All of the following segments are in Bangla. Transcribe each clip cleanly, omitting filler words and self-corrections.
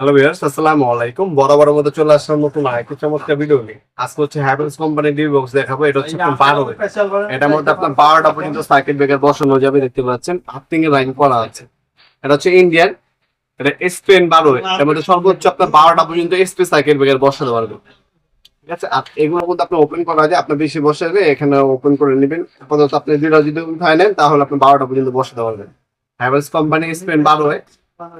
হ্যালো ভিউয়ার্স, আসসালামু আলাইকুম। বরাবরের মতো চলে আসলাম নতুন আরেকটি চমৎকার ভিডিও নিয়ে। আজকে হচ্ছে হ্যাভেলস কোম্পানির ডিবি বক্স দেখাবো। এটা হচ্ছে আপনার 12 এটার মধ্যে আপনার 12টা পর্যন্ত সার্কিট ব্রেকার বসানো যাবে। দেখতে পাচ্ছেন আর্থিং এর লাইন করা আছে। এটা হচ্ছে ইন্ডিয়ান, এটা এসপেন 12 এর মধ্যে সর্বোচ্চ আপনার 12টা পর্যন্ত এসপি সার্কিট ব্রেকার বসাতে পারবেন। ঠিক আছে, আর এগুলোর মধ্যে আপনি ওপেন করা যায়, আপনার বেশি বসালে এখানে ওপেন করে নেবেন। আপাতত আপনি দুইটা যদি উঠায় নেন তাহলে আপনি 12টা পর্যন্ত বসাতে পারবেন। Havells company Aspen 12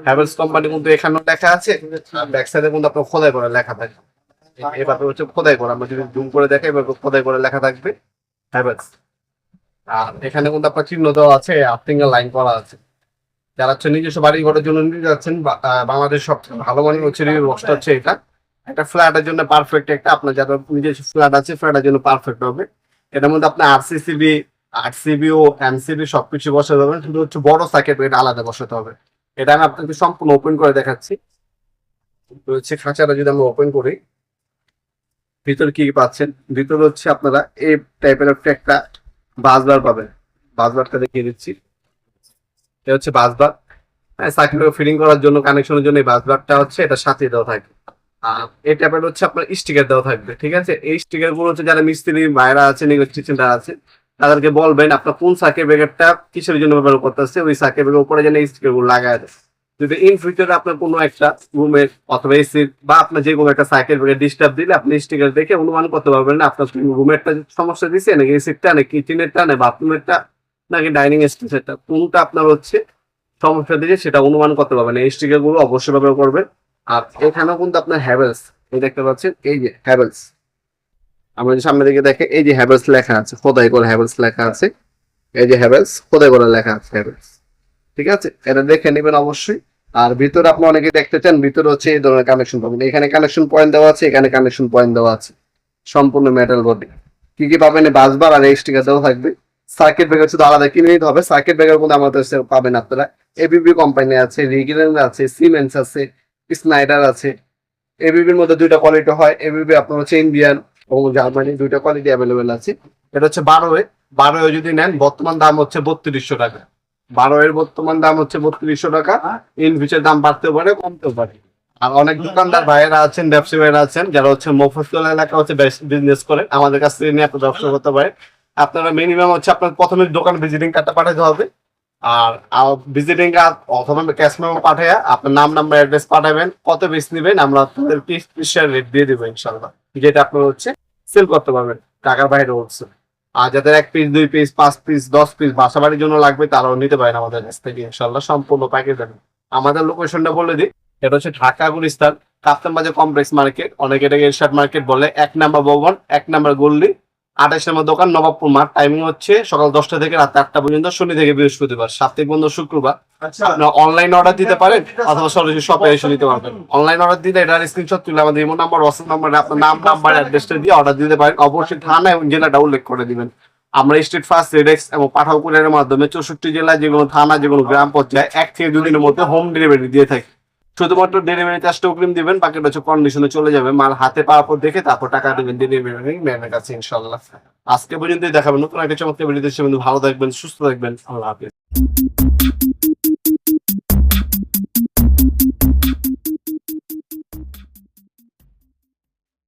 Havells company কিন্তু এখানেও লেখা আছে, আর ব্যাক সাইডে কিন্তু আপনার খোদাই করে লেখা থাকে। এভাবে হচ্ছে খোদাই করা, আমরা যদি জুম করে দেখাই এভাবে খোদাই করে লেখা থাকবে হ্যাভেলস। আর এখানে কিন্তু আপনার চিহ্ন দেওয়া আছে, আর্থিং এর লাইন করা আছে। যারা হচ্ছে নিজস্ব বাড়ি ঘরের জন্য নিতে যাচ্ছেন, বাংলাদেশ সবচেয়ে ভালো মানের হচ্ছে রিভিউ বক্সটা হচ্ছে এটা। একটা ফ্ল্যাটের জন্য পারফেক্ট, একটা আপনার যারা নিজস্ব ফ্ল্যাট আছে ফ্ল্যাটের জন্য পারফেক্ট হবে। এটার মধ্যে আপনার আরসিসিবি, আরসিবি ও এমসিবি সবকিছু বসাতে হবে, শুধু হচ্ছে বড় সার্কিট এটা আলাদা বসাতে হবে। এটা আমি আপনাকে সম্পূর্ণ ওপেন করে দেখাচ্ছি। তো হচ্ছে খাঁচাটা যদি আমরা ওপেন করি, ভিতরে কি কি পাচ্ছেন, ভিতরে হচ্ছে আপনারা এই টাইপের একটা বাসবার পাবেন। বাসবারটা দেখিয়ে দিচ্ছি। এটা হচ্ছে বাসবার, হ্যাঁ, সার্কিট ফিটিং করার জন্য, কানেকশনের জন্য এই বাসবারটা হচ্ছে এটা সাথে দেওয়া থাকে। আর এই টাইপের হচ্ছে আপনার স্টিকার দেওয়া থাকবে। ঠিক আছে, এই স্টিকার গুলো হচ্ছে যারা মিস্ত্রি ভাইরা আছেন, ইলেকট্রিশিয়ানরা আছে, তাদেরকে বলবেন আপনার কোন সার্কিট ব্রেকারটা কিসের জন্য ব্যবহার করতেছে, ওই সার্কিট ব্রেকার উপরে যেন এই স্টিকার গুলো লাগায় দেয়। যদি ইন ফিউচারে আপনার কোনো একটা রুমের অথবা এসির বা আপনার যে কোনো একটা সার্কিট ব্রেকার ডিস্টার্ব দিলে আপনি স্টিকার দেখে অনুমান করতে পারবেন না আপনার রুমেরটা সমস্যা দিচ্ছে, নাকি এসিরটা, নাকি কিচেনেরটা, নাকি বাথরুমেরটা, নাকি ডাইনিং স্পেসেরটা, কোনটা আপনার হচ্ছে সমস্যা দিচ্ছে সেটা অনুমান করতে পারবেন। এই স্টিকার গুলো অবশ্যই ব্যবহার করবেন। আর এখানেও কিন্তু আপনার হ্যাভেলস, এই দেখতে পাচ্ছেন, এই যে হ্যাভেলস, আমরা যে সামনে দিকে দেখে এই যে হ্যাভেলস লেখা আছে, খোদাই করে হ্যাভেলস লেখা আছে। এই যে হ্যাভেলস খোদাই করে লেখা আছে হ্যাভেলস। ঠিক আছে, এটা দেখে নেবেন অবশ্যই। আর ভিতরে আপনি অনেকে দেখতে চান, ভিতরে হচ্ছে এই ধরনের কানেকশন পাবেন। এখানে কানেকশন পয়েন্ট দেওয়া আছে, এখানে কানেকশন পয়েন্ট দেওয়া আছে, সম্পূর্ণ মেটাল বডি। কি কি পাবেন, বাসবার আর এই স্টিকার দেওয়া থাকবে। সার্কিট ব্রেকার শুধু আলাদা কিনে নিতে হবে। সার্কিট ব্রেকার কিন্তু আমাদের পাবেন আপনারা এবিবি কোম্পানি আছে, রিগিলেন্স আছে, সিমেন্স আছে, স্নাইডার আছে। এবিবির মধ্যে দুইটা কোয়ালিটি হয়, এবিবি আপনার হচ্ছে ইন্ডিয়ান এবং জার্মানি, দুইটা কোয়ালিটি অ্যাভেলেবেল আছে। এটা হচ্ছে 12 যদি নেন বর্তমান দাম হচ্ছে 3200 টাকা। 12 বর্তমান দাম হচ্ছে 3200 টাকা। ইন ফিউচার দাম বাড়তেও পারে, কমতেও পারে। আর অনেক দোকানদার ভাইয়েরা আছেন, ব্যবসায়ী ভাইয়েরা আছেন, যারা হচ্ছে মফস্বল এলাকা হচ্ছে বিজনেস করে, আমাদের কাছ থেকে নিয়ে আপনার ব্যবসা করতে পারে। আপনারা মিনিমাম হচ্ছে আপনার প্রথমে দোকান ভিজিটিং কার্ডটা পাঠাতে হবে। আর ভিজিটিং কার্ড অথবা ক্যাশ মেমো পাঠাইয়া আপনার নাম, নাম্বার, অ্যাড্রেস পাঠাবেন, কত পিস নেবেন আমরা আপনাদের পিস রেট দিয়ে দেবো ইনশাল্লাহ, যেটা আপনার হচ্ছে সেল করতে পারবেন টাকার বাইরে হচ্ছে। আর যাদের 1 পিস, 2 পিস, 5 পিস, 10 পিস বাসা বাড়ির জন্য লাগবে তারাও নিতে পারেন আমাদের কাছ থেকে ইনশাল্লাহ, সম্পূর্ণ প্যাকেজ দেবেন। আমাদের লোকেশনটা বলে দিই, এটা হচ্ছে ঢাকা গুলিস্তান কাপ্তান বাজার কমপ্লেক্স মার্কেট, অনেকে এটাকে এরশাদ মার্কেট বলে। 1 নাম্বার ভবন, 1 নাম্বার গল্লি, 28 নম্বর দোকান, নবাবপুর মাঠ। টাইমিং হচ্ছে সকাল 10টা থেকে রাত 8টা পর্যন্ত, শনি থেকে বৃহস্পতিবার, সাপ্তাহিক বন্ধ শুক্রবার। আপনারা অনলাইন অর্ডার দিতে পারেন অথবা সরাসরি শপে এসে নিতে পারবেন। অনলাইন অর্ডার দিলে এটার স্ক্রিনশট তুলে আমাদের ইমো নাম্বার, হোয়াটসঅ্যাপ নাম্বারে আপনার নাম, নাম্বার, অ্যাড্রেসটা দিয়ে অর্ডার দিতে পারেন। অবশ্যই থানা এবং জেলাটা উল্লেখ করে দিবেন। আমরা স্টেট ফার্স্ট, রেডেক্স এবং পাঠাও কুরিয়ারের মাধ্যমে 64 জেলায় যে কোনো থানা, যে কোনো গ্রাম পর্যায়ে 1 থেকে 2 দিনের মধ্যে হোম ডেলিভারি দিয়ে থাকি। শুধুমাত্র ডেলিভারি চার্জটা অগ্রিম দিবেন, বাকিটা হচ্ছে কন্ডিশনে চলে যাবে। মাল হাতে পাওয়ার পর দেখে তারপর টাকা দেবেন ডেলিভারি ম্যানের কাছে ইনশাল্লাহ। আজকে পর্যন্ত দেখাবেন নতুন একটা চমৎকার ভিডিও। ভালো থাকবেন, সুস্থ থাকবেন, আল্লাহ হাফেজ।